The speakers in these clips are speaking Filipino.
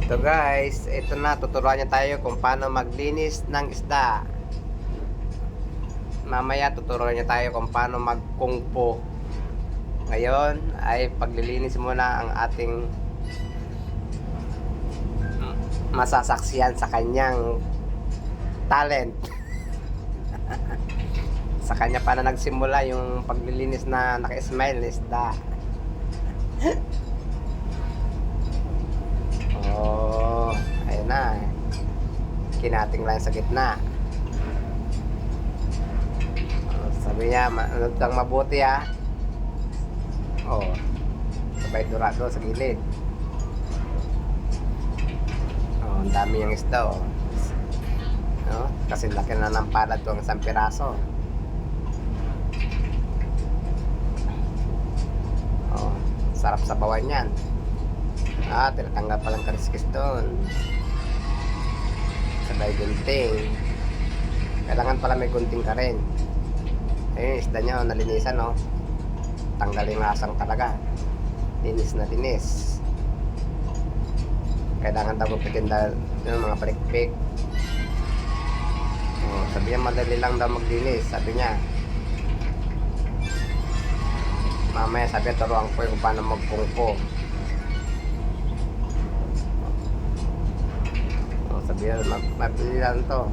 So guys, ito na, tuturuan niya tayo kung paano maglinis ng isda. Mamaya tuturuan niya tayo kung paano magkungpo. Ngayon ay paglilinis muna ang ating masasaksihan sa kanyang talent. Sa kanya pa na nagsimula yung paglilinis na naka-smile na isda. Oh, ayun na. Kinating lang sa gitna. Sabi niya, ano kang mabuti ha. Oh, sabay durado sa gilid. Oh, ang dami yung isda oh. No? Kasi laki na ng palad to ang isang piraso. Oh, sarap sa bawan yan. Tinatanggal palang kariskis doon. Sabay gunting. Kailangan pala may gunting ka rin. Ayun, isda niya, nalinisan, no? Tanggalin yung asang talaga. Linis na linis. Kailangan daw magpitin yung mga palikpik. Sabi niya, madali lang daw maglinis. Sabi niya. Mamaya sabi, turuan ko yung paano magkungko. Sabi niya, mabili lang to.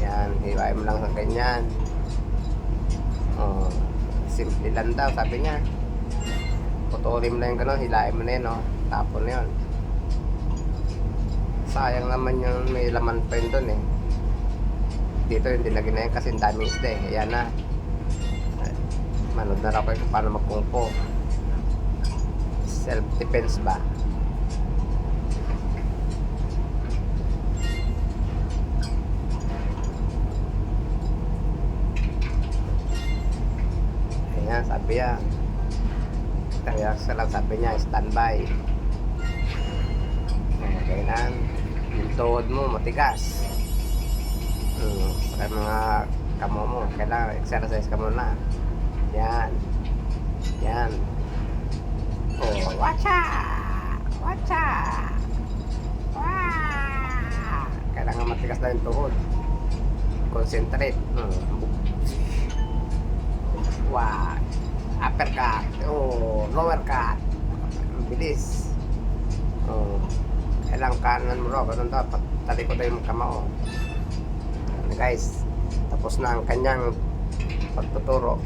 Yan, hiwain mo lang sa ganyan. Simple lang daw, sabi niya. Putulin mo na yung gano'n, hilain mo na yun, no? Tapon na yun. Sayang naman yung may laman pa yun doon, eh. Dito yung dinagin na yun kasi ang daming isda, eh. Ayan na. Manood na ako kung paano magkungko. Self-defense ba? Ayan, sabi niya. Kaya lang sabi niya, standby. Kailangan yung tuhod mo matigas. Sa mga kamo mo, kailangan exercise ka muna. Yan. Yan. Oh, watcha! Watcha! Wow! Kailangan matigas na yung tuhod. Concentrate. Wow! Uppercut. Oh, lower cut. Ang bilis. Oh. Kailangan kanan mo raw. Ganun daw. Talikod na yung kamao. Guys, tapos na ang kanyang pagtuturo.